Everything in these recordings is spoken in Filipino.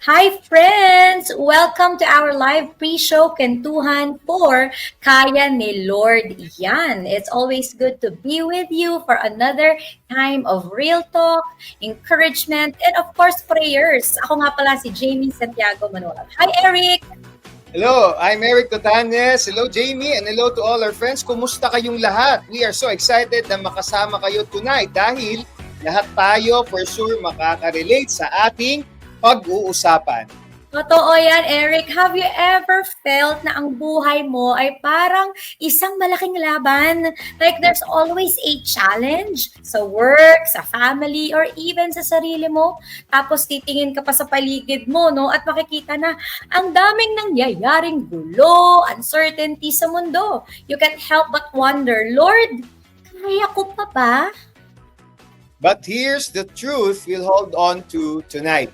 Hi friends! Welcome to our live pre-show Kentuhan for Kaya ni Lord Yan. It's always good to be with you for another time of real talk, encouragement, and of course prayers. Ako nga pala si Jamie Santiago Manuel. Hi Eric! Hello, I'm Eric Totanes. Hello, Jamie, and hello to all our friends. Kumusta kayong lahat? We are so excited na makasama kayo tonight dahil lahat tayo for sure makaka-relate sa ating pag-uusapan. Totoo yan, Eric. Have you ever felt na ang buhay mo ay parang isang malaking laban? Like there's always a challenge sa work, sa family, or even sa sarili mo. Tapos titingin ka pa sa paligid mo, no? At makikita na ang daming nangyayaring gulo, uncertainty sa mundo. You can't help but wonder, Lord, kaya ko pa ba? But here's the truth we'll hold on to tonight.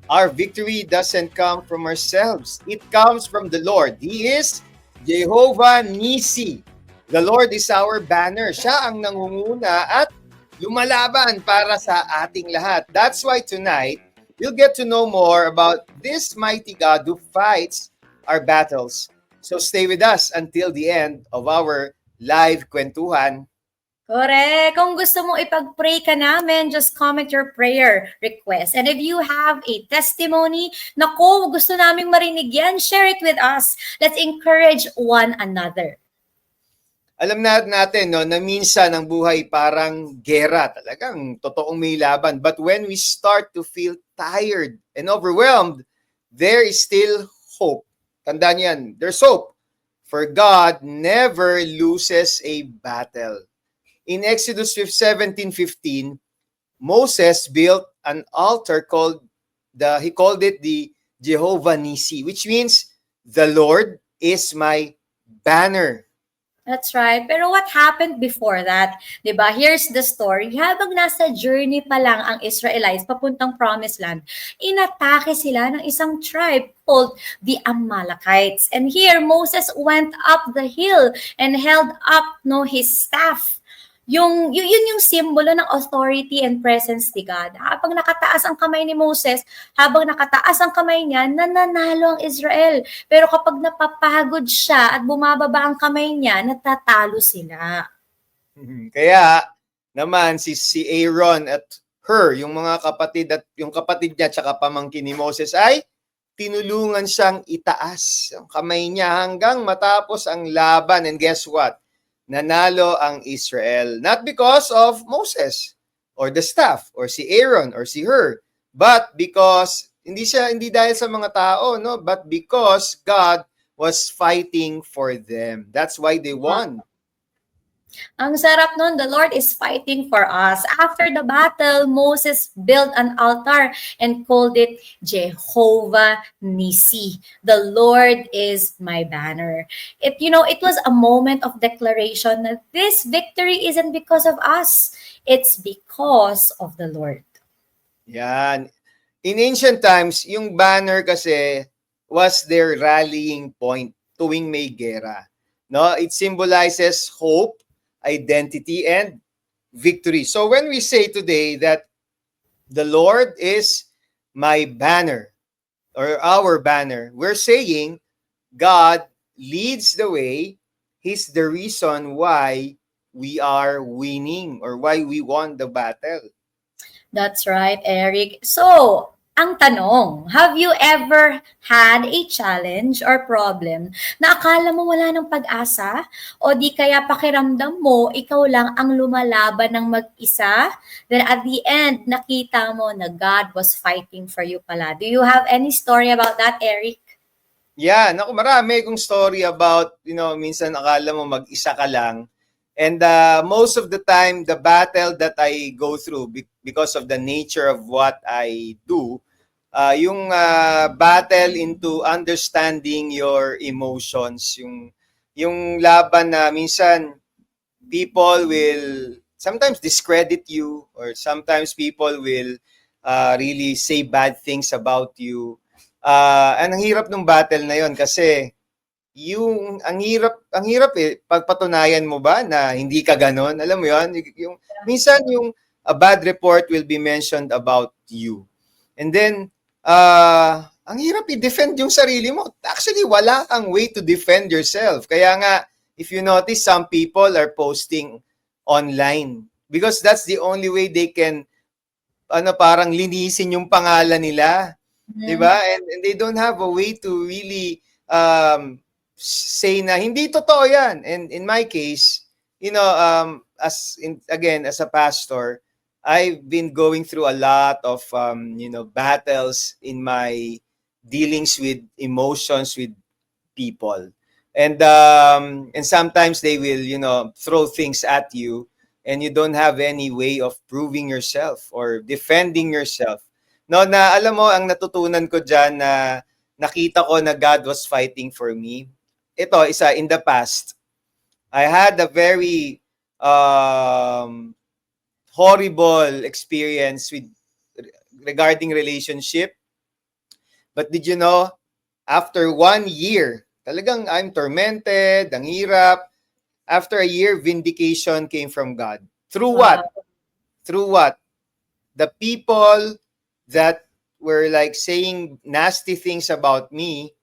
Our victory doesn't come from ourselves. It comes from the Lord. He is Jehovah Nisi. The Lord is our banner. Siya ang nangunguna at lumalaban para sa ating lahat. That's why tonight, you'll get to know more about this mighty God who fights our battles. So stay with us until the end of our live kwentuhan. Correct. Kung gusto mong ipag-pray ka namin, just comment your prayer request. And if you have a testimony, naku, gusto naming marinig yan, share it with us. Let's encourage one another. Alam natin no, na minsan ang buhay parang gera, talagang totoong may laban. But when we start to feel tired and overwhelmed, there is still hope. Tandaan yan, there's hope. For God never loses a battle. In Exodus 17:15, Moses built an altar he called it the Jehovah Nisi, which means the Lord is my banner. That's right. Pero what happened before that? 'Di ba? Here's the story. Habang nasa journey pa lang ang Israelites papuntang Promised Land, inatake sila ng isang tribe called the Amalekites. And here Moses went up the hill and held up his staff. Yun yung simbolo ng authority and presence ni God. Habang nakataas ang kamay ni Moses, habang nakataas ang kamay niya, nananalo ang Israel. Pero kapag napapagod siya at bumababa ang kamay niya, natatalo sila. Kaya naman si Aaron at yung mga kapatid at yung kapatid niya tsaka pamangkin ni Moses ay tinulungan siyang itaas ang kamay niya hanggang matapos ang laban. And guess what? Nanalo ang Israel. Not because of Moses or the staff or si Aaron or si but because hindi dahil sa mga tao, no, but because God was fighting for them. That's why they won. Ang sarap nun, the Lord is fighting for us. After the battle, Moses built an altar and called it Jehovah Nisi. The Lord is my banner. It was a moment of declaration that this victory isn't because of us. It's because of the Lord. Yan. In ancient times, yung banner kasi was their rallying point tuwing may gera. No, it symbolizes hope, identity, and victory. So when we say today that the Lord is my banner or our banner, we're saying God leads the way. He's the reason why we are winning or why we won the battle. That's right, Eric. So, ang tanong, have you ever had a challenge or problem na akala mo wala ng pag-asa? O di kaya pakiramdam mo, ikaw lang ang lumalaban ng mag-isa? Then at the end, nakita mo na God was fighting for you pala. Do you have any story about that, Eric? Yeah, naku, marami kong story about, minsan akala mo mag-isa ka lang. And most of the time, the battle that I go through because of the nature of what I do, yung battle into understanding your emotions, yung laban na minsan people will sometimes discredit you or sometimes people will really say bad things about you. And ang hirap ng battle na yon kasi ang hirap pagpatunayan mo ba na hindi ka ganon, alam mo yon, minsan yung a bad report will be mentioned about you, and then ang hirap i-defend yung sarili mo. Actually, wala kang way to defend yourself. Kaya nga, if you notice, some people are posting online because that's the only way they can parang linisin yung pangalan nila. Diba? And they don't have a way to really say na hindi totoo yan. And in my case, as a pastor, I've been going through a lot of battles in my dealings with emotions with people. And sometimes they will, throw things at you and you don't have any way of proving yourself or defending yourself. No, na alam mo, ang natutunan ko dyan na nakita ko na God was fighting for me. Ito, in the past, I had a very horrible experience regarding relationship. But did you know, after 1 year, talagang I'm tormented, ang hirap. After a year, vindication came from God. Through what? Through what? The people that were like saying nasty things about me,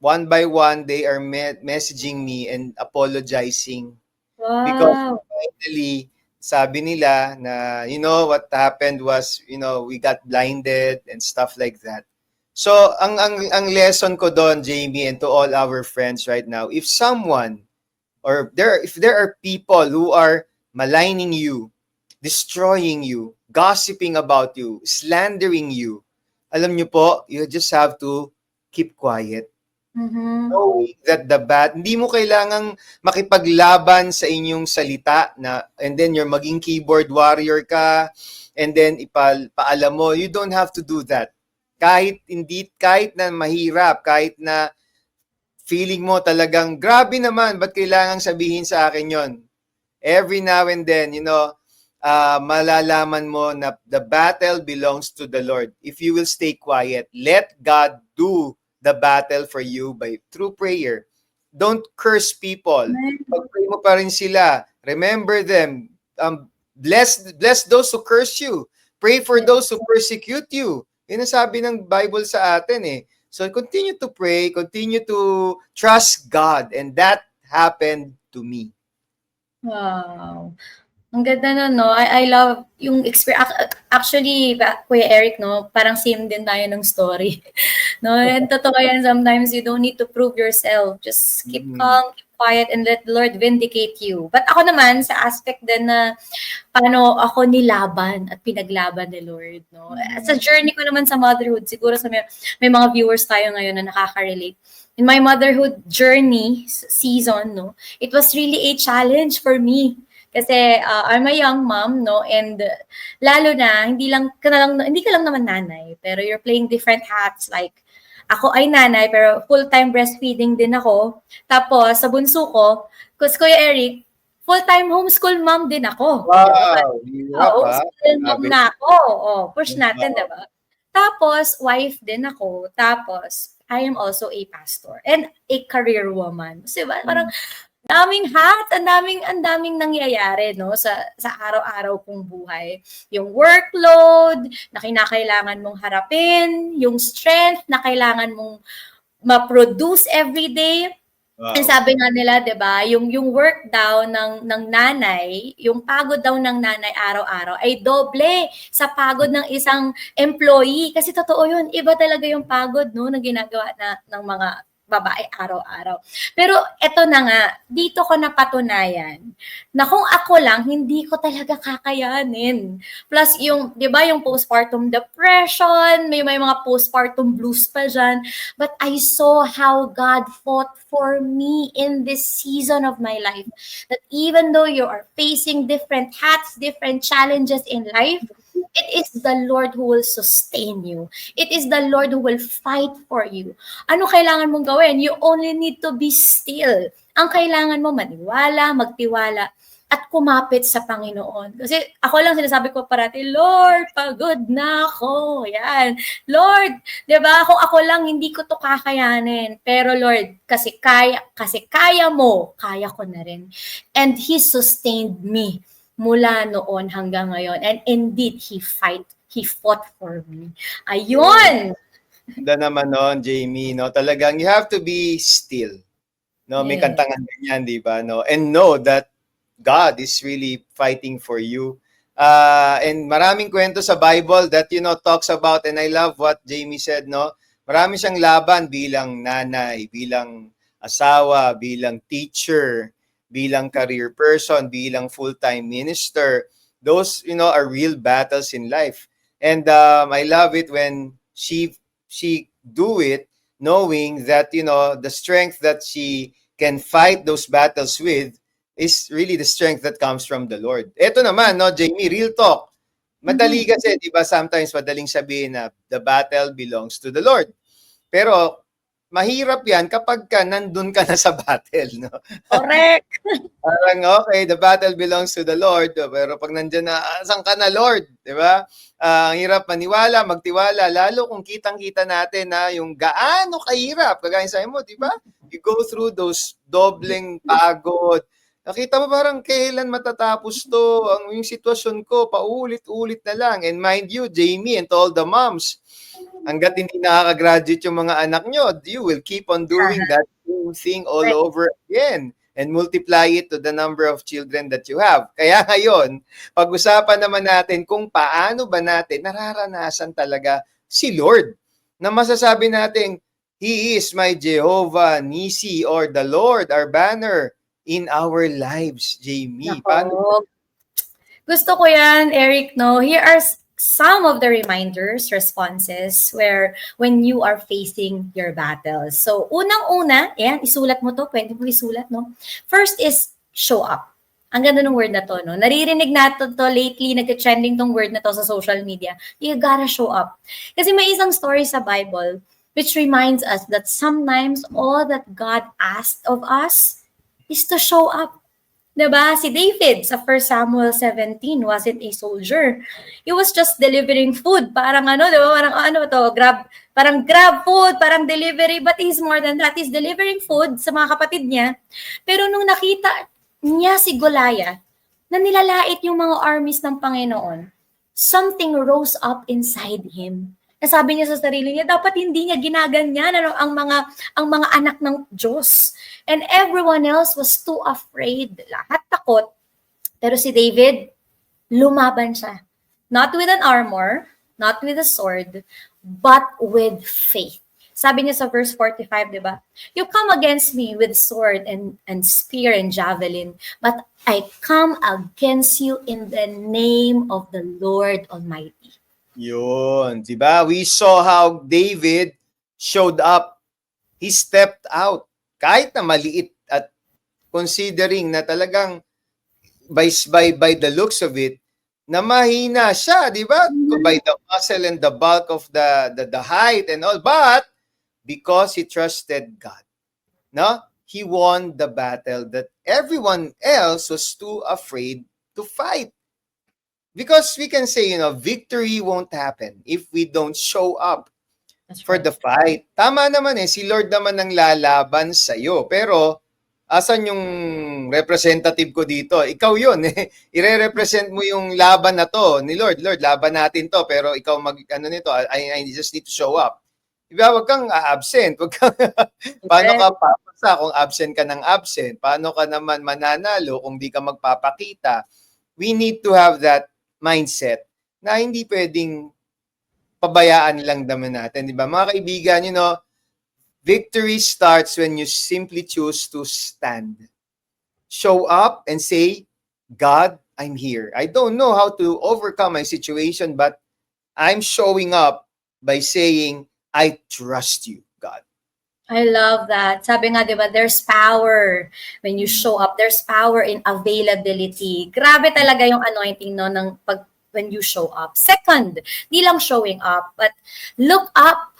one by one, they are messaging me and apologizing. Wow. Because finally, sabi nila na, what happened was, we got blinded and stuff like that. So, ang lesson ko doon, Jamie, and to all our friends right now, if someone, or if there are people who are maligning you, destroying you, gossiping about you, slandering you, alam nyo po, you just have to keep quiet. Knowing that hindi mo kailangang makipaglaban sa inyong salita and then you're maging keyboard warrior ka, and then paalam mo, you don't have to do that. Kahit na mahirap, kahit na feeling mo talagang, grabe naman, ba't kailangang sabihin sa akin yon? Every now and then, malalaman mo na the battle belongs to the Lord. If you will stay quiet, let God do the battle for you through prayer. Don't curse people. Pag-pray mo pa rin sila. Remember them. Bless those who curse you. Pray for those who persecute you. Yun ang sabi ng Bible sa atin eh. So continue to pray, continue to trust God, and that happened to me. Wow. Ang ganda na, no? I love yung experience. Actually, Kuya Eric, no? Parang same din tayo ng story. No? And totoo yan, sometimes you don't need to prove yourself. Just keep calm, keep quiet, and let the Lord vindicate you. But ako naman, sa aspect din na paano ako nilaban at pinaglaban ni Lord, no? Sa journey ko naman sa motherhood, siguro may mga viewers tayo ngayon na nakaka-relate. In my motherhood journey season, no, it was really a challenge for me. Kasi I'm a young mom, no, and lalo na hindi ka lang naman nanay, pero you're playing different hats. Like ako ay nanay, pero full-time breastfeeding din ako. Tapos sa bunso ko, kasi Kuya Eric, full-time homeschool mom din ako. Wow! Homeschool mom na ako. Push natin, diba? Tapos wife din ako. Tapos I am also a pastor and a career woman. So, parang daming hats, ang daming nangyayari, no, sa araw-araw kong buhay. Yung workload na kinakailangan mong harapin, yung strength na kailangan mong ma-produce every day. Wow. And sabi nga nila, 'di ba, yung work daw ng nanay, yung pagod daw ng nanay araw-araw ay doble sa pagod ng isang employee, kasi totoo 'yun. Iba talaga yung pagod, no, na ginagawa ng mga babae araw-araw. Pero eto na nga, dito ko napatunayan na kung ako lang, hindi ko talaga kakayanin. Plus yung, di ba, yung postpartum depression, may mga postpartum blues pa dyan. But I saw how God fought for me in this season of my life. That even though you are facing different hats, different challenges in life, it is the Lord who will sustain you. It is the Lord who will fight for you. Ano kailangan mong gawin? You only need to be still. Ang kailangan mo, maniwala, magtiwala, at kumapit sa Panginoon. Kasi ako lang sinasabi ko parati, Lord, pagod na ako. Yan. Lord, di ba? Kung ako lang, hindi ko to kakayanin. Pero Lord, kasi kaya mo, kaya ko na rin. And He sustained me mula noon hanggang ngayon. And indeed, He fight He fought for me. Ayun! Ganda naman nun, Jamie, no? Talagang you have to be still. No, may Yes. kantangan ganyan, di ba? No? And know that God is really fighting for you. And maraming kwento sa Bible that, talks about, and I love what Jamie said, no? Marami siyang laban bilang nanay, bilang asawa, bilang teacher, bilang career person, bilang full-time minister. Those, are real battles in life. And I love it when she do it knowing that, the strength that she can fight those battles with is really the strength that comes from the Lord. Ito naman, no, Jamie, real talk. Madali kasi, di ba, sometimes madaling sabihin na the battle belongs to the Lord. Pero mahirap yan kapag nandun ka na sa battle, no? Correct! Parang, okay, the battle belongs to the Lord. Pero pag nandyan na, saan ka na, Lord? Di ba? Ang hirap maniwala, magtiwala, lalo kung kitang-kita natin na yung gaano kahirap. Kagaya sa mo, di ba? You go through those dobleng pagod. Nakita mo parang kailan matatapos to? Yung sitwasyon ko, paulit-ulit na lang. And mind you, Jamie, and to all the moms, hanggat hindi nakaka-graduate yung mga anak nyo, you will keep on doing that same thing all over again and multiply it to the number of children that you have. Kaya ngayon, pag-usapan naman natin kung paano ba natin nararanasan talaga si Lord. Na masasabi natin, He is my Jehovah Nisi, or the Lord, our banner in our lives, Jamie. Paano? Gusto ko yan, Eric, no? Here are some of the reminders, responses, when you are facing your battles. So, unang-una, isulat mo to, pwede mo isulat, no? First is show up. Ang ganda ng word na to, no? Naririnig natin to lately, nag-trending tong word na to sa social media. You gotta show up. Kasi may isang story sa Bible which reminds us that sometimes all that God asked of us is to show up. Diba? Si David sa 1 Samuel 17 wasn't a soldier. He was just delivering food. Parang diba? Parang grab food, parang delivery. But he's more than that. He's delivering food sa mga kapatid niya. Pero nung nakita niya si Goliath, na nilalait yung mga armies ng Panginoon, something rose up inside him. Nasabi niya sa sarili niya, dapat hindi niya ginaganyan ang mga anak ng Diyos. And everyone else was too afraid. Lahat takot. Pero si David, lumaban siya. Not with an armor, not with a sword, but with faith. Sabi niya sa verse 45, di ba? You come against me with sword and spear and javelin, but I come against you in the name of the Lord Almighty. Yun, di ba? We saw how David showed up. He stepped out. Kahit na maliit at considering na talagang by the looks of it, na mahina siya, di ba? By the muscle and the bulk of the height and all. But because he trusted God, no? He won the battle that everyone else was too afraid to fight. Because we can say, victory won't happen if we don't show up for the fight. Tama naman si Lord naman ang lalaban sa'yo. Pero, asan yung representative ko dito? Ikaw yun. Ire-represent mo yung laban na to ni Lord. Lord, laban natin to. Pero ikaw nito, I just need to show up. Diba, wag kang absent. Paano ka papasa kung absent ka ng absent? Paano ka naman mananalo kung di ka magpapakita? We need to have that mindset na hindi pwedeng pabayaan lang naman natin, di ba? Mga kaibigan, victory starts when you simply choose to stand. Show up and say, God, I'm here. I don't know how to overcome my situation, but I'm showing up by saying, I trust you, God. I love that. Sabi nga, di ba, there's power when you show up. There's power in availability. Grabe talaga yung anointing, no, when you show up. Second, di lang showing up, but look up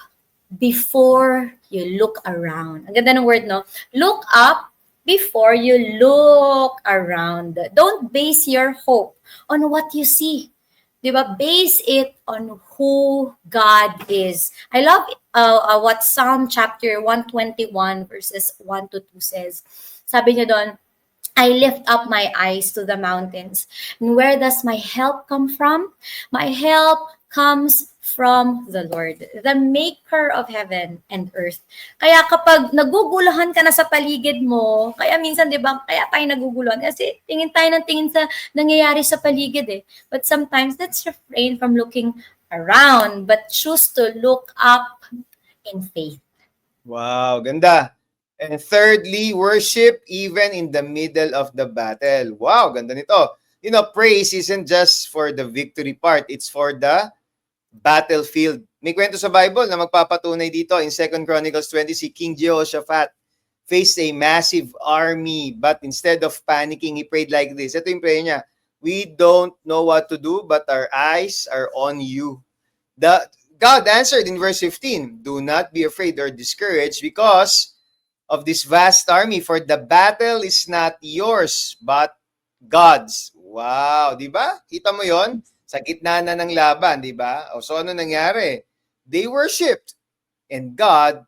before you look around. Ang ganda ng word, no? Look up before you look around. Don't base your hope on what you see. Diba? Base it on who God is. I love what Psalm chapter 121 verses 1 to 2 says. Sabi niya doon, I lift up my eyes to the mountains. And where does my help come from? My help comes from the Lord, the maker of heaven and earth. Kaya kapag naguguluhan ka na sa paligid mo, kaya minsan, di ba, kaya tayo naguguluhan kasi tingin tayo ng tingin sa nangyayari sa paligid eh. But sometimes, let's refrain from looking around, but choose to look up in faith. Wow, ganda. And thirdly, worship even in the middle of the battle. Wow, ganda nito. You know, praise isn't just for the victory part, it's for the battlefield. May kwento sa Bible na magpapatunay dito in 2 Chronicles 20, si King Jehoshaphat faced a massive army, but instead of panicking, he prayed like this. Ito yung prayer niya, we don't know what to do, but our eyes are on you. God answered in verse 15, do not be afraid or discouraged because of this vast army, for the battle is not yours, but God's. Wow, di ba? Kita mo yon? Sa gitna na ng laban, di ba? O so ano nangyari? They worshipped and God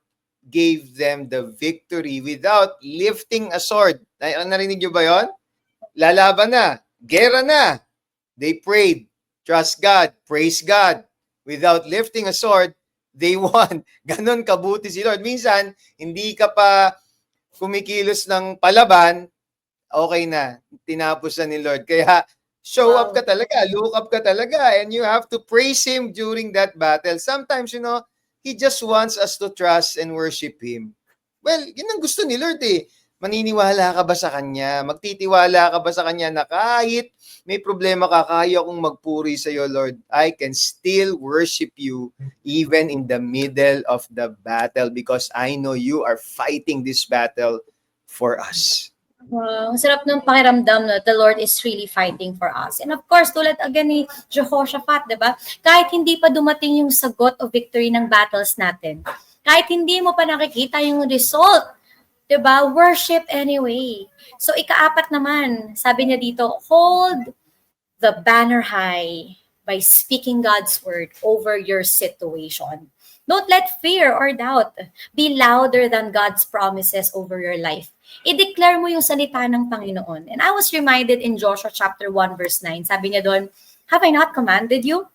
gave them the victory without lifting a sword. Narinig nyo ba yon? Lalaban na. Gera na. They prayed. Trust God. Praise God. Without lifting a sword, they won. Ganon kabuti si Lord. Minsan, hindi ka pa kumikilos ng palaban, okay na. Tinapos na ni Lord. Kaya, show up ka talaga, look up ka talaga, and you have to praise Him during that battle. Sometimes, you know, He just wants us to trust and worship Him. Well, yun ang gusto ni Lord eh. Maniniwala ka ba sa Kanya? Magtitiwala ka ba sa Kanya na kahit may problema ka, kaya kong magpuri sa iyo, Lord. I can still worship you even in the middle of the battle because I know you are fighting this battle for us. Wow, ang sarap ng pakiramdam na the Lord is really fighting for us. And of course, tulad again ni Jehoshaphat, di ba? Kahit hindi pa dumating yung sagot o victory ng battles natin, kahit hindi mo pa nakikita yung result, di ba? Worship anyway. So, ikaapat naman, sabi niya dito, hold the banner high by speaking God's word over your situation. Don't let fear or doubt be louder than God's promises over your life. I-declare mo yung salita ng Panginoon. And I was reminded in Joshua chapter 1 verse 9, sabi niya doon, have I not commanded you?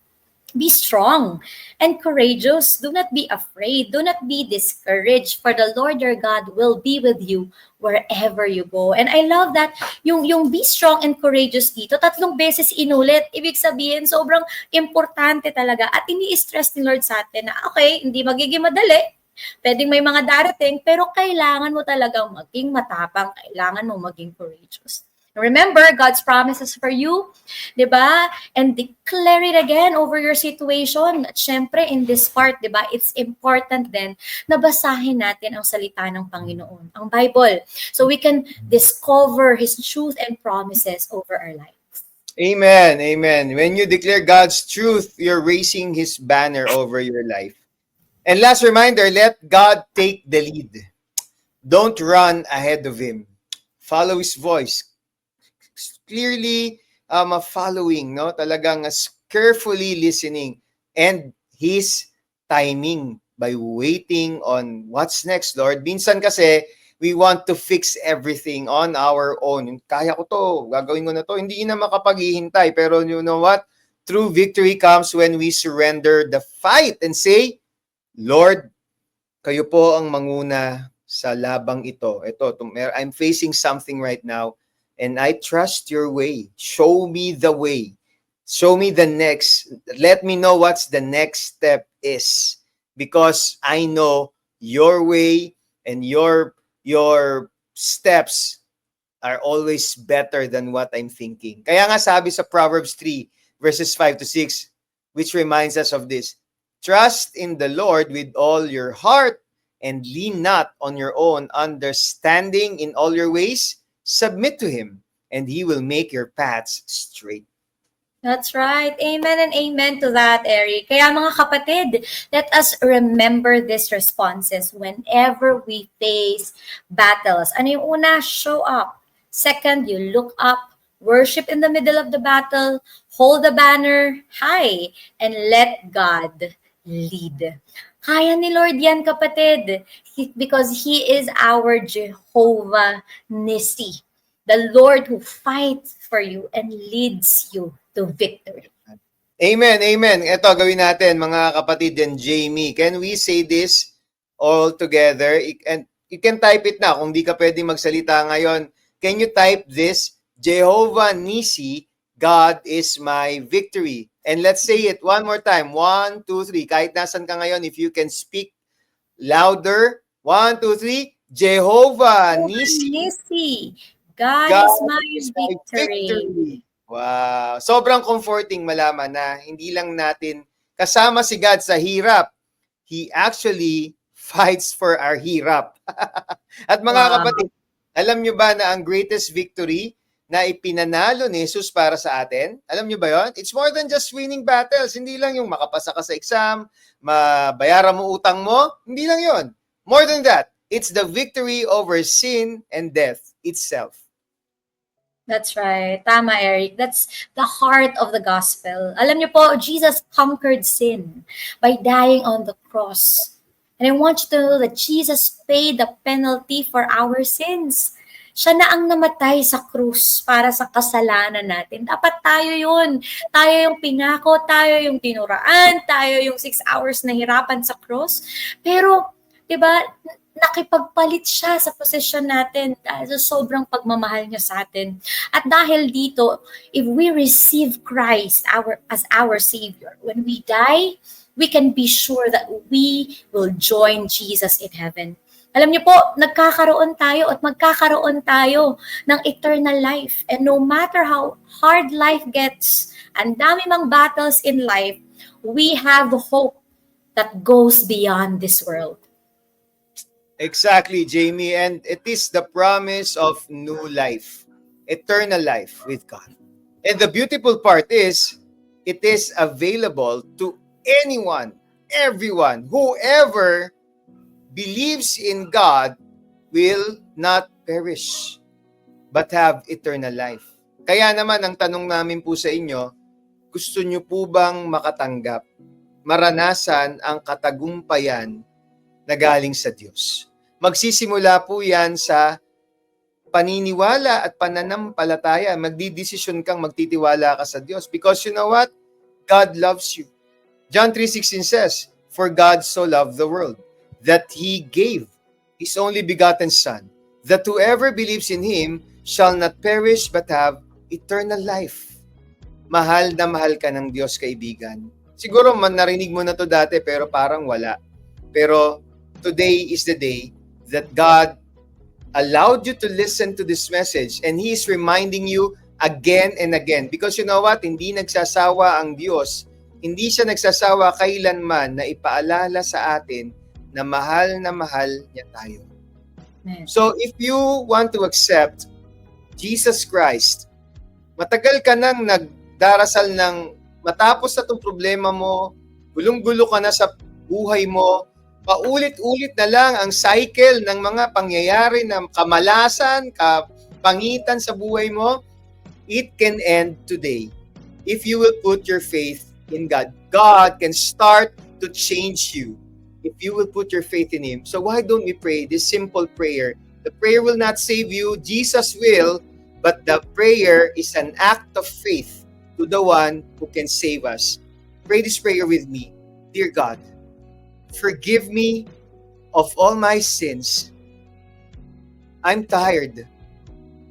Be strong and courageous. Do not be afraid. Do not be discouraged. For the Lord your God will be with you wherever you go. And I love that yung be strong and courageous dito, 3 beses inulit. Ibig sabihin, sobrang importante talaga. At ini-stress ni Lord sa atin na, okay, hindi magiging madali. Pwedeng may mga darating, pero kailangan mo talagang maging matapang. Kailangan mo maging courageous. Remember God's promises for you, di ba? And declare it again over your situation. At syempre, in this part, di ba, it's important then na basahin natin ang salita ng Panginoon, ang Bible, so we can discover His truth and promises over our lives. Amen, amen. When you declare God's truth, you're raising His banner over your life. And last reminder, let God take the lead. Don't run ahead of Him. Follow His voice. Clearly following, no? Talagang carefully listening and His timing by waiting on what's next, Lord. Minsan kasi, we want to fix everything on our own. Kaya ko to, gagawin ko na to. Hindi na makapaghihintay. Pero you know what? True victory comes when we surrender the fight and say, Lord, kayo po ang manguna sa labang ito. I'm facing something right now. And I trust your way. Show me the way. Show me the next. Let me know what's the next step is. Because I know your way and your steps are always better than what I'm thinking. Kaya nga sabi sa Proverbs 3, verses 5 to 6, which reminds us of this. Trust in the Lord with all your heart and lean not on your own understanding. In all your ways submit to Him, and He will make your paths straight. That's right. Amen and amen to that, Eric. Kaya mga kapatid, let us remember these responses whenever we face battles. Ano yung una? Show up. Second, you look up. Worship in the middle of the battle. Hold the banner high. And let God lead. Kaya ni Lord yan, kapatid. Because He is our Jehovah Nissi. The Lord who fights for you and leads you to victory. Amen, amen. Ito, gawin natin, mga kapatid and Jamie. Can we say this all together? And you can type it na. Kung di ka pwedeng magsalita ngayon, can you type this? Jehovah Nisi, God is my victory. And let's say it one more time. 1, 2, 3. Kahit nasan ka ngayon, if you can speak louder. 1, 2, 3. Jehovah Nisi, Nisi, God God is my is my victory. victory. Wow. Sobrang comforting malaman na hindi lang natin kasama si God sa hirap. He actually fights for our hirap. At mga Wow. kapatid, alam nyo ba na ang greatest victory na ipinanalo ni Jesus para sa atin? Alam nyo ba yon? It's more than just winning battles. Hindi lang yung makapasa ka sa exam, mabayaran mo utang mo. Hindi lang yon. More than that, it's the victory over sin and death itself. That's right. Tama, Eric. That's the heart of the gospel. Alam niyo po, Jesus conquered sin by dying on the cross. And I want you to know that Jesus paid the penalty for our sins. Siya na ang namatay sa krus para sa kasalanan natin. Dapat tayo yun. Tayo yung pinako, tayo yung tinuraan, tayo yung 6 hours na hirapan sa krus. Pero, di ba, nakipagpalit siya sa posisyon natin dahil sa sobrang pagmamahal niya sa atin. At dahil dito, if we receive Christ as our Savior, when we die, we can be sure that we will join Jesus in heaven. Alam niyo po, nagkakaroon tayo at magkakaroon tayo ng eternal life. And no matter how hard life gets, ang dami mang battles in life, we have hope that goes beyond this world. Exactly, Jamie. And it is the promise of new life, eternal life with God. And the beautiful part is, it is available to anyone, everyone, whoever believes in God will not perish, but have eternal life. Kaya naman, ang tanong namin po sa inyo, gusto nyo po bang makatanggap, maranasan ang katagumpayan na galing sa Diyos? Magsisimula po yan sa paniniwala at pananampalataya. Magdidesisyon kang magtitiwala ka sa Diyos. Because you know what? God loves you. John 3:16 says, "For God so loved the world, that He gave His only begotten Son, that whoever believes in Him shall not perish but have eternal life." Mahal na mahal ka ng Diyos, kaibigan. Siguro narinig mo na to dati pero parang wala. Pero today is the day that God allowed you to listen to this message, and He is reminding you again and again. Because you know what? Hindi nagsasawa ang Diyos. Hindi siya nagsasawa kailanman na ipaalala sa atin na mahal niya tayo. Amen. So if you want to accept Jesus Christ, matagal ka nang nagdarasal ng matapos na itong problema mo, gulong-gulo ka na sa buhay mo, paulit-ulit na lang ang cycle ng mga pangyayari ng kamalasan, kapangitan sa buhay mo, it can end today. If you will put your faith in God, God can start to change you if you will put your faith in Him. So why don't we pray this simple prayer? The prayer will not save you, Jesus will, but the prayer is an act of faith to the one who can save us. Pray this prayer with me. Dear God, forgive me of all my sins. I'm tired.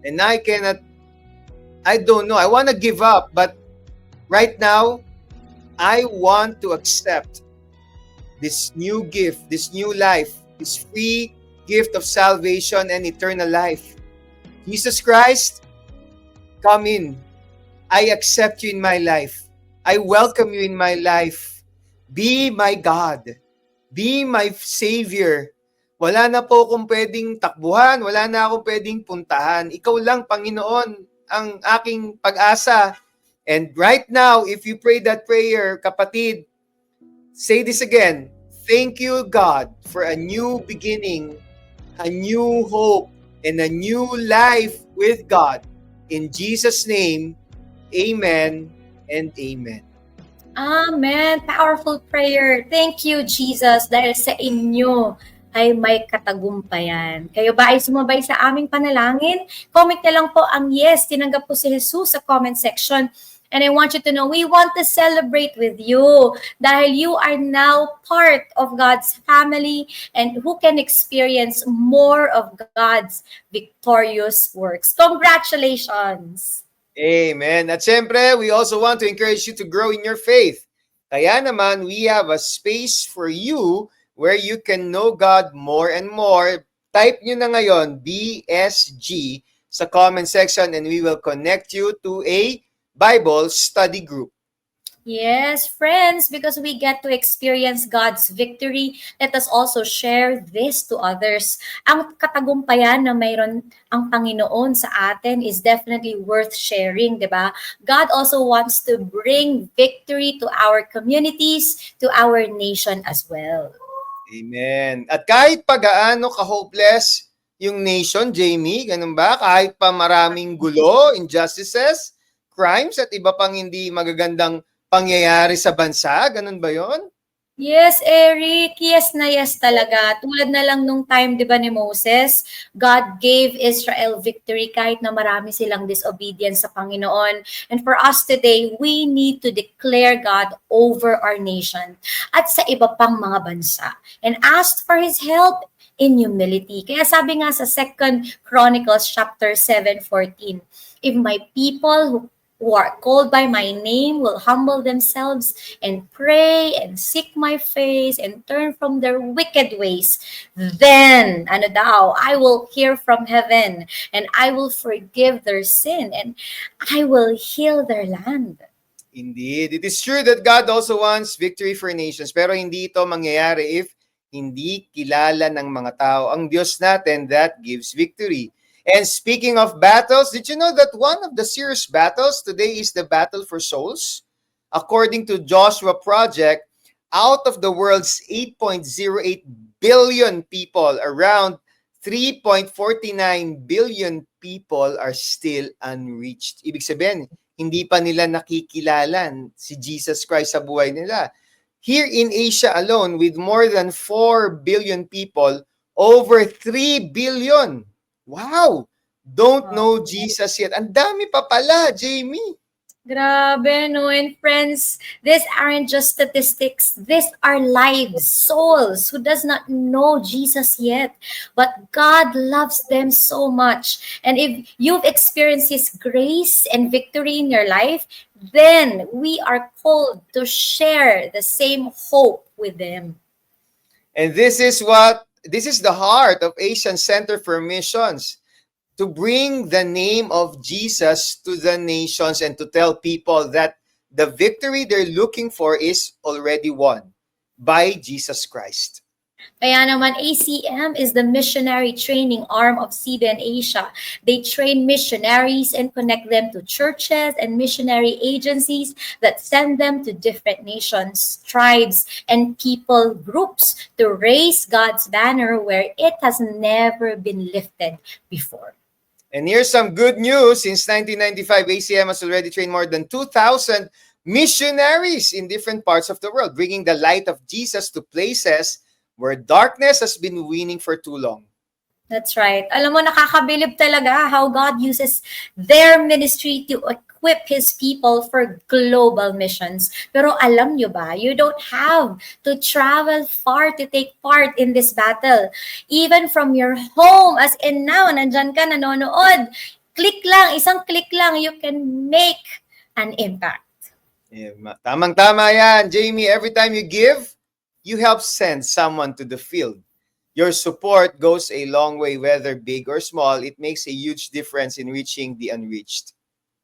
And I don't know. I want to give up. But right now, I want to accept this new gift, this new life, this free gift of salvation and eternal life. Jesus Christ, come in. I accept you in my life. I welcome you in my life. Be my God. Be my Savior. Wala na po akong pwedeng takbuhan. Wala na akong pwedeng puntahan. Ikaw lang, Panginoon, ang aking pag-asa. And right now, if you pray that prayer, kapatid, say this again. Thank you, God, for a new beginning, a new hope, and a new life with God. In Jesus' name, amen and amen. Amen. Powerful prayer. Thank you, Jesus, dahil sa inyo ay may katagumpayan. Kayo ba ay sumabay sa aming panalangin? Comment na lang po ang yes, tinanggap po si Jesus sa comment section. And I want you to know, we want to celebrate with you dahil you are now part of God's family and who can experience more of God's victorious works. Congratulations! Amen. At syempre, we also want to encourage you to grow in your faith. Kaya naman, we have a space for you where you can know God more and more. Type nyo na ngayon, BSG, sa comment section and we will connect you to a Bible study group. Yes, friends, because we get to experience God's victory, let us also share this to others. Ang katagumpayan na mayroon ang Panginoon sa atin is definitely worth sharing, di ba? God also wants to bring victory to our communities, to our nation as well. Amen. At kahit pa gaano ka-hopeless yung nation, Jamie, ganun ba? Kahit pa maraming gulo, injustices, crimes, at iba pang hindi magagandang pangyayari sa bansa, ganun ba yon? Yes, Eric. Yes na yes talaga. Tulad na lang nung time, di ba, ni Moses, God gave Israel victory kahit na marami silang disobedience sa Panginoon. And for us today, we need to declare God over our nation at sa iba pang mga bansa and ask for His help in humility. Kaya sabi nga sa 2 Chronicles chapter 7:14, if my people who are called by my name will humble themselves and pray and seek my face and turn from their wicked ways, then, ano daw, I will hear from heaven and I will forgive their sin and I will heal their land. Indeed. It is true that God also wants victory for nations, pero hindi ito mangyayari if hindi kilala ng mga tao ang Diyos natin that gives victory. And speaking of battles, did you know that one of the serious battles today is the battle for souls? According to Joshua Project, out of the world's 8.08 billion people, around 3.49 billion people are still unreached. Ibig sabihin, hindi pa nila nakikilala si Jesus Christ sa buhay nila. Here in Asia alone, with more than 4 billion people, over 3 billion wow! Don't know Jesus yet. Ang dami pa pala, Jamie. Grabe, no? And friends, these aren't just statistics. These are lives, souls who does not know Jesus yet. But God loves them so much. And if you've experienced His grace and victory in your life, then we are called to share the same hope with them. And this is the heart of Asian Center for Missions, to bring the name of Jesus to the nations and to tell people that the victory they're looking for is already won by Jesus Christ. Kaya naman, ACM is the missionary training arm of CBN Asia. They train missionaries and connect them to churches and missionary agencies that send them to different nations, tribes, and people groups to raise God's banner where it has never been lifted before. And here's some good news. Since 1995, ACM has already trained more than 2,000 missionaries in different parts of the world, bringing the light of Jesus to places where darkness has been winning for too long. That's right. Alam mo, nakakabilib talaga how God uses their ministry to equip His people for global missions. Pero alam nyo ba, you don't have to travel far to take part in this battle. Even from your home, as in now, nandyan ka, nanonood, isang click lang, you can make an impact. Yeah, tamang-tama yan, Jamie. Every time you give, you help send someone to the field. Your support goes a long way, whether big or small. It makes a huge difference in reaching the unreached.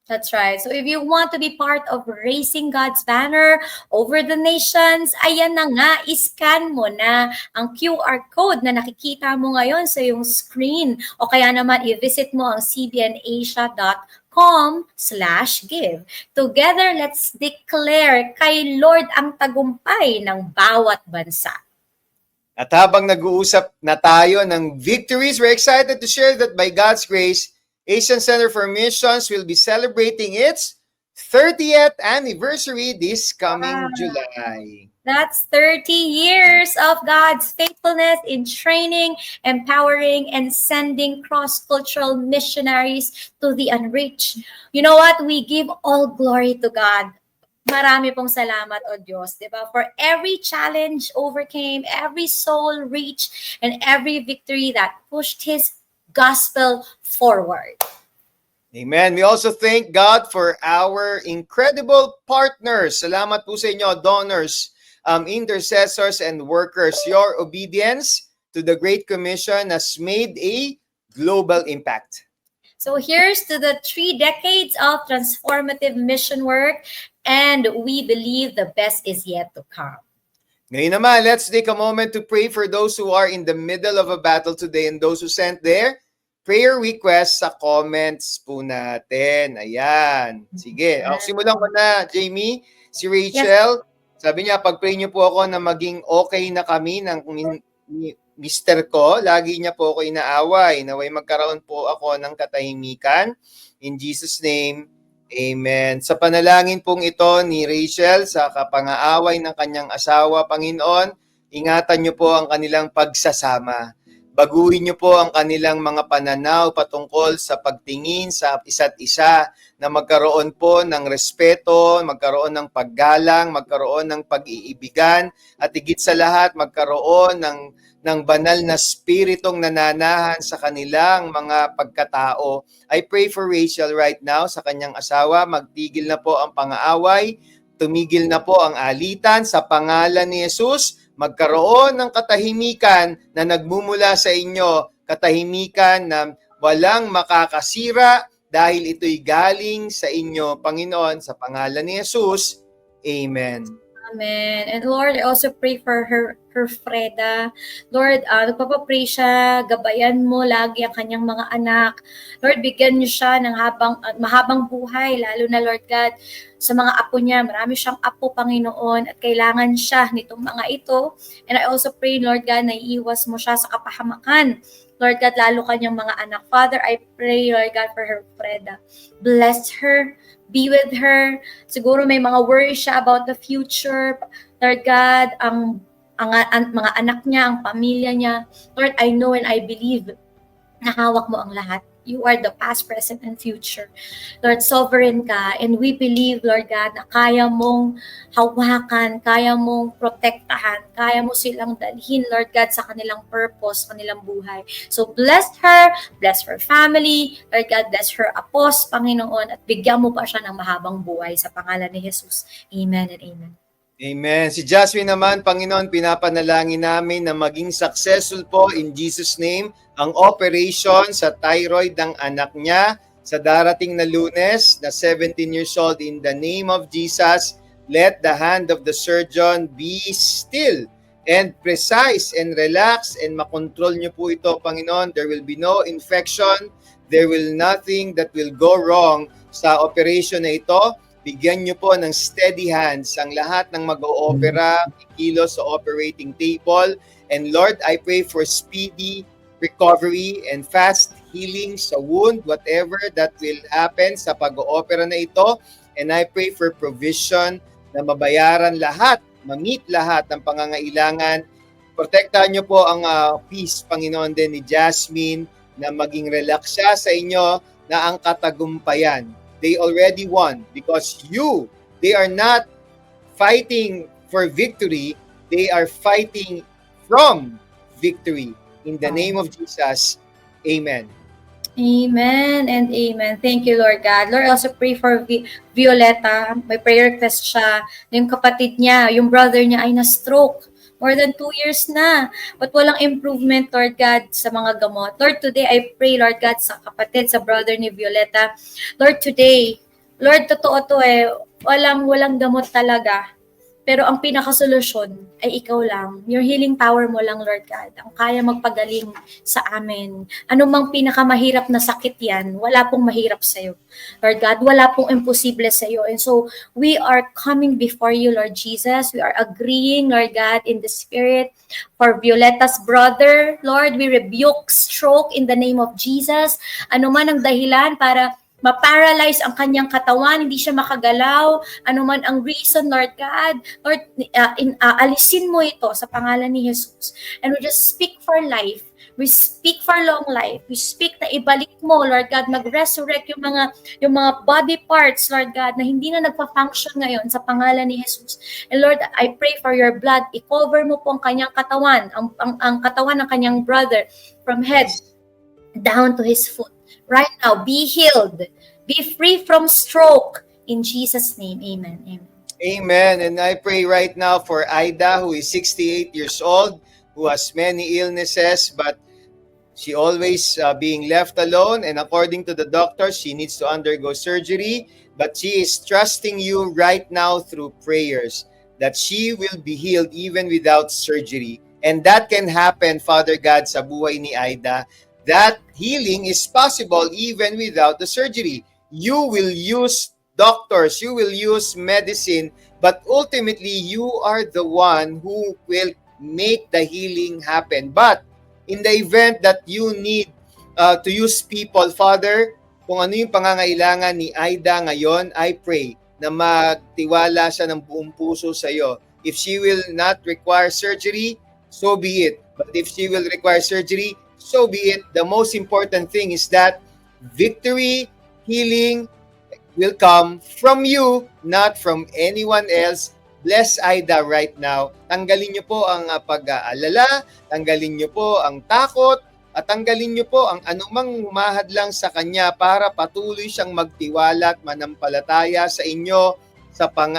That's right. So if you want to be part of raising God's banner over the nations, ayan na nga, iscan mo na ang QR code na nakikita mo ngayon sa iyong screen. O kaya naman, i-visit mo ang cbnasia.com/give. Together, let's declare kay Lord ang tagumpay ng bawat bansa. At habang nag-uusap na tayo ng victories, we're excited to share that by God's grace, Asian Center for Missions will be celebrating its 30th anniversary this coming July. That's 30 years of God's faithfulness in training, empowering, and sending cross-cultural missionaries to the unreached. You know what? We give all glory to God. Marami pong salamat, O Diyos, di ba? For every challenge overcame, every soul reached, and every victory that pushed His gospel forward. Amen. We also thank God for our incredible partners. Salamat po sa inyo, donors, intercessors, and workers. Your obedience to the Great Commission has made a global impact. So here's to the 3 decades of transformative mission work, and we believe the best is yet to come. Ngayon naman, let's take a moment to pray for those who are in the middle of a battle today and those who sent their prayer requests sa comments po natin. Ayan. Sige. Simulan ko na, Jamie. Si Rachel, sabi niya, pag-pray niyo po ako na maging okay na kami ng mister ko. Lagi niya po ako inaaway. Naway magkaroon po ako ng katahimikan. In Jesus' name, amen. Sa panalangin pong ito ni Rachel sa kapangaaway ng kanyang asawa, Panginoon, ingatan niyo po ang kanilang pagsasama. Baguhin niyo po ang kanilang mga pananaw patungkol sa pagtingin sa isa't isa, na magkaroon po ng respeto, magkaroon ng paggalang, magkaroon ng pag-iibigan, at higit sa lahat, magkaroon ng banal na spiritong nananahan sa kanilang mga pagkatao. I pray for Rachel right now sa kanyang asawa. Magtigil na po ang pangaaway, tumigil na po ang alitan sa pangalan ni Jesus. Magkaroon ng katahimikan na nagmumula sa inyo, katahimikan na walang makakasira dahil ito'y galing sa inyo, Panginoon, sa pangalan ni Jesus. Amen. Amen. And Lord, I also pray for her Freda. Lord, nagpapapray siya, gabayan mo lagi ang kanyang mga anak. Lord, bigyan niyo siya ng mahabang buhay, lalo na Lord God, sa mga apo niya. Marami siyang apo, Panginoon, at kailangan siya nitong mga ito. And I also pray, Lord God, na iiwas mo siya sa kapahamakan. Lord God, lalo kanyang mga anak. Father, I pray, Lord God, for her Freda. Bless her. Be with her. Siguro may mga worries siya about the future. Lord God, ang mga anak niya, ang pamilya niya. Lord, I know and I believe na hawak mo ang lahat. You are the past, present, and future. Lord, sovereign ka. And we believe, Lord God, na kaya mong hawakan, kaya mong protektahan, kaya mo silang dalhin, Lord God, sa kanilang purpose, kanilang buhay. So bless her family, Lord God, bless her apos, Panginoon, at bigyan mo pa siya ng mahabang buhay sa pangalan ni Jesus. Amen and amen. Amen. Si Jasmine naman, Panginoon, pinapanalangin namin na maging successful po in Jesus' name ang operation sa thyroid ng anak niya sa darating na Lunes na 17 years old. In the name of Jesus, let the hand of the surgeon be still and precise and relax and makontrol niyo po ito, Panginoon. There will be no infection. There will nothing that will go wrong sa operation na ito. Bigyan niyo po ng steady hands ang lahat ng mag-o-opera, kilos sa operating table. And Lord, I pray for speedy recovery and fast healing sa wound, whatever that will happen sa pag-o-opera na ito. And I pray for provision na mabayaran lahat, ma-meet lahat ng pangangailangan. Protektahan niyo po ang peace, Panginoon, din ni Jasmine, na maging relax siya sa inyo na ang katagumpayan. They already won because they are not fighting for victory, they are fighting from victory. In the name of Jesus, amen. Amen and amen. Thank you, Lord God. Lord, I also pray for Violeta. May prayer request siya. Yung kapatid niya, yung brother niya ay na-stroke. More than 2 years na. But walang improvement, Lord God, sa mga gamot. Lord, today I pray, Lord God, sa kapatid, sa brother ni Violeta. Lord, today, Lord, totoo to walang gamot talaga. Pero ang pinakasolusyon ay ikaw lang. Your healing power mo lang, Lord God. Ang kaya magpagaling sa amin. Ano mang pinakamahirap na sakit yan, wala pong mahirap sa'yo. Lord God, wala pong imposible sa'yo. And so, we are coming before you, Lord Jesus. We are agreeing, Lord God, in the Spirit. For Violeta's brother, Lord, we rebuke stroke in the name of Jesus. Ano man ang dahilan para ma-paralyze ang kanyang katawan, hindi siya makagalaw, anuman ang reason, Lord God. Lord, alisin mo ito sa pangalan ni Jesus. And we just speak for life. We speak for long life. We speak na ibalik mo, Lord God, mag-resurrect yung mga body parts, Lord God, na hindi na nagpa-function ngayon sa pangalan ni Jesus. And Lord, I pray for your blood. I-cover mo po ang kanyang katawan, ang katawan ng kanyang brother from head down to his foot. Right now, be healed. Be free from stroke. In Jesus' name, amen. Amen. Amen. And I pray right now for Aida, who is 68 years old, who has many illnesses, but she always being left alone. And according to the doctor, she needs to undergo surgery. But she is trusting you right now through prayers that she will be healed even without surgery. And that can happen, Father God, sa buhay ni Aida. That healing is possible even without the surgery. You will use doctors, you will use medicine, but ultimately you are the one who will make the healing happen. But in the event that you need to use people, Father, kung ano yung pangangailangan ni Aida ngayon, I pray na magtiwala siya ng buong puso sa iyo. If she will not require surgery, so be it. But if she will require surgery, so be it. The most important thing is that victory, healing will come from you, not from anyone else. Bless Aida right now. Tanggalin niyo po ang pag-aalala, tanggalin niyo po ang takot, at tanggalin niyo po ang anumang humahadlang sa kanya para patuloy siyang magtiwala at manampalataya sa inyo.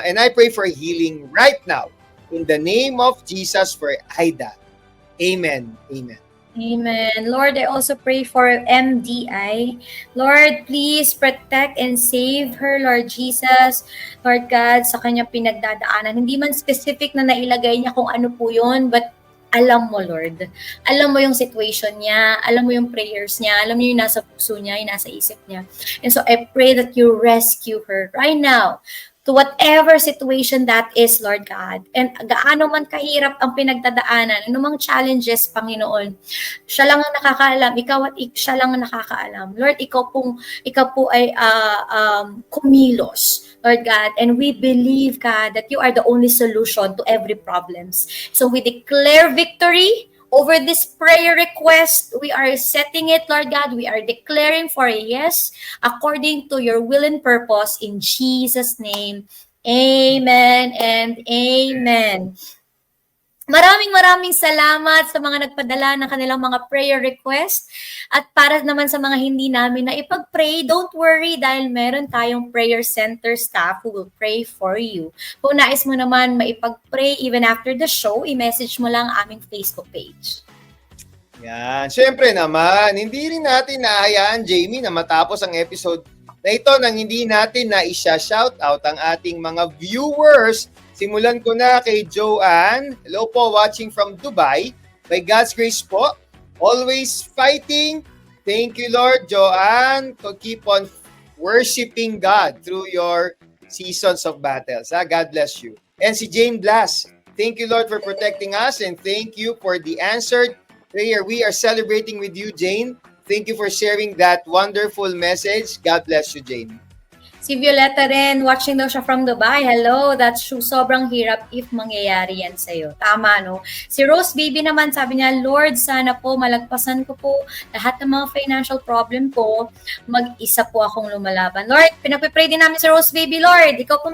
And I pray for healing right now in the name of Jesus for Aida. Amen. Amen. Amen. Lord, I also pray for MDI. Lord, please protect and save her, Lord Jesus. Lord God, sa kanyang pinagdadaanan. Hindi man specific na nailagay niya kung ano po yun, but alam mo, Lord. Alam mo yung situation niya, alam mo yung prayers niya, alam mo yung nasa puso niya, yung nasa isip niya. And so I pray that you rescue her right now to whatever situation that is, Lord God. And gaano man kahirap ang pinagdadaanan, anumang challenges, Panginoon, siya lang ang nakakaalam, ikaw at siya lang ang nakakaalam. Lord, ikaw po ay kumilos, Lord God, and we believe, God, that you are the only solution to every problems. So we declare victory over this prayer request. We are setting it, Lord God. We are declaring for a yes according to your will and purpose in Jesus' name. Amen and amen. Maraming salamat sa mga nagpadala ng kanilang mga prayer request. At para naman sa mga hindi namin na ipag-pray, don't worry dahil meron tayong prayer center staff who will pray for you. Kung nais mo naman maipag-pray even after the show, i-message mo lang aming Facebook page. Yan. Siyempre naman, hindi rin natin naahayaan, Jamie, na matapos ang episode na ito nang hindi natin na isa-shoutout ang ating mga viewers. Simulan ko na kay Joanne. Hello po, watching from Dubai. By God's grace po, always fighting. Thank you, Lord, Joanne, to keep on worshiping God through your seasons of battles. God bless you. And si Jane Blas, thank you, Lord, for protecting us, and thank you for the answered prayer. We are celebrating with you, Jane. Thank you for sharing that wonderful message. God bless you, Jane. Si Violetta rin, watching daw siya from Dubai. Hello, that's true. Sobrang hirap if mangyayari yan sa'yo. Tama, no? Si Rose Baby naman, sabi niya, Lord, sana po malagpasan ko po lahat ng mga financial problem ko. Mag-isa po akong lumalaban. Lord, pinagpipray din namin si Rose Baby, Lord. Ikaw po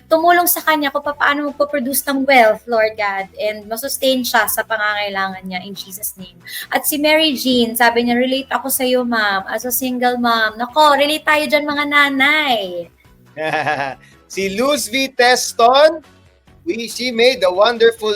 tumulong sa kanya kung paano magpo-produce ng wealth, Lord God. And masustain siya sa pangangailangan niya in Jesus' name. At si Mary Jean, sabi niya, relate ako sa'yo, ma'am. As a single mom. Nako, relate tayo dyan, mga nanay. Si Luz V. Teston, she made the wonderful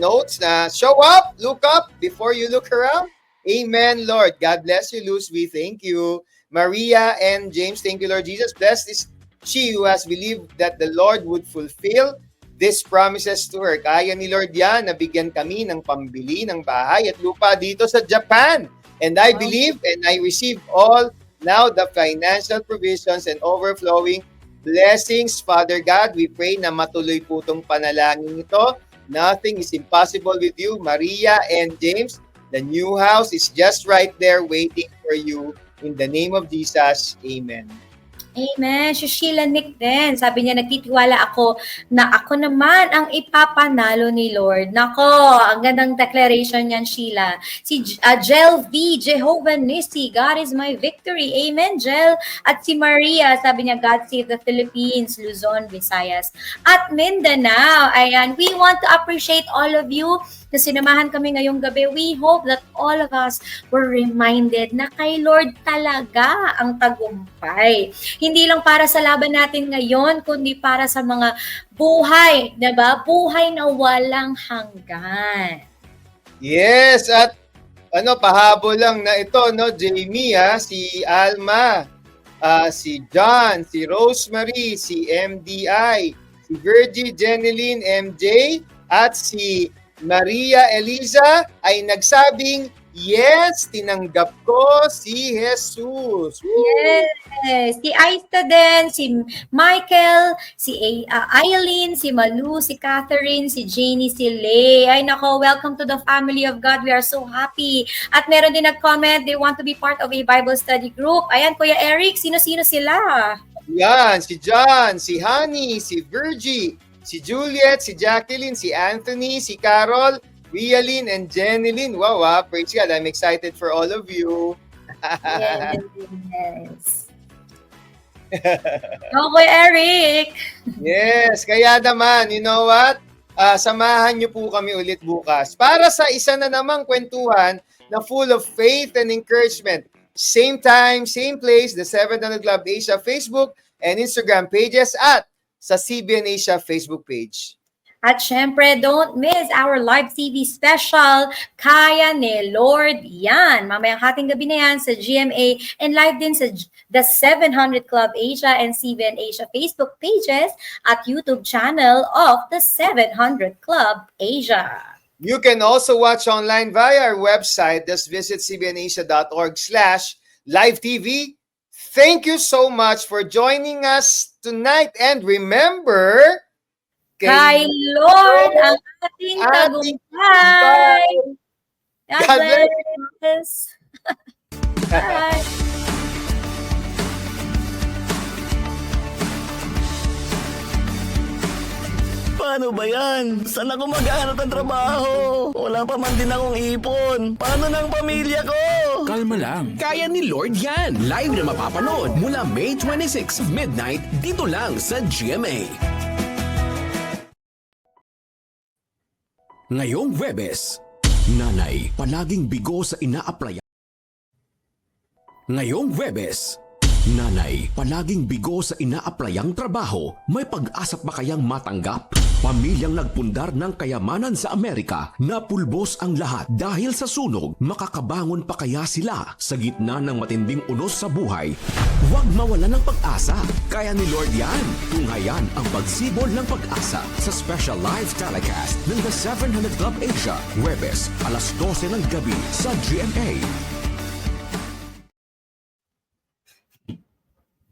notes na show up, look up before you look around. Amen, Lord. God bless you, Luz V. Thank you. Maria and James, thank you, Lord Jesus. Blessed is she who has believed that the Lord would fulfill these promises to her. Kaya ni Lord yan, nabigyan kami ng pambili ng bahay at lupa dito sa Japan. And I believe and I receive all now the financial provisions and overflowing blessings, Father God. We pray na matuloy po itong panalangin ito. Nothing is impossible with you, Maria and James. The new house is just right there waiting for you. In the name of Jesus, amen. Amen. Si Sheila Nick din. Sabi niya, nagtitiwala ako na ako naman ang ipapanalo ni Lord. Nako, ang gandang declaration niyan, Sheila. Si Jel V. Jehovah Nissi, God is my victory. Amen, Jel. At si Maria, sabi niya, God save the Philippines, Luzon, Visayas, at Mindanao. Ayan, we want to appreciate all of you na sinamahan kami ngayong gabi. We hope that all of us were reminded na kay Lord talaga ang tagumpay. Hindi lang para sa laban natin ngayon, kundi para sa mga buhay, 'di ba? Buhay na walang hanggan. Yes, at pahabol lang na ito, no, Jamie, si Alma, si John, si Rosemary, si MDI, si Virgie, Jeneline, MJ, at si Maria Eliza ay nagsabing, yes, tinanggap ko si Jesus. Yes, si Aista din, si Michael, si Eileen, si Malu, si Catherine, si Janie, si Lay. Ay nako, welcome to the family of God. We are so happy. At meron din nag-comment, they want to be part of a Bible study group. Ayan, Kuya Eric, sino-sino sila? Yan, si John, si Honey, si Virgie, si Juliet, si Jacqueline, si Anthony, si Carol, Rialyn, and Jeneline. Wow, praise God. I'm excited for all of you. Yes. Okay, Eric. Yes, kaya naman, you know what? Samahan niyo po kami ulit bukas para sa isa na namang kwentuhan na full of faith and encouragement. Same time, same place, the 700 Club Asia Facebook and Instagram pages at sa CBN Asia Facebook page. At syempre, don't miss our live TV special, Kaya ni Lord Yan. Mamayang hating gabi na yan sa GMA and live din sa the 700 Club Asia and CBN Asia Facebook pages at YouTube channel of the 700 Club Asia. You can also watch online via our website. Just visit cbnasia.org/live TV. Thank you so much for joining us tonight. And remember, kay Lord ang ating tagumpay. God bless. Bye. Paano ba yan? Saan ako maghahanap ng trabaho? Wala pa man din akong ipon. Paano ng pamilya ko? Kalma lang. Kaya ni Lord yan. Live na mapapanood mula May 26, midnight, dito lang sa GMA. Ngayong Webes, nanay, palaging bigo sa ina-applyan. Ngayong Webes, nanay, palaging bigo sa ina-applyang trabaho, may pag-asa pa kayang matanggap? Pamilyang nagpundar ng kayamanan sa Amerika, napulbos ang lahat dahil sa sunog, makakabangon pa kaya sila sa gitna ng matinding unos sa buhay? Huwag mawala ng pag-asa, kaya ni Lord yan. Tunghayan ang pagsibol ng pag-asa sa special live telecast ng The 700 Club Asia, Webes, alas 12 ng gabi sa GMA.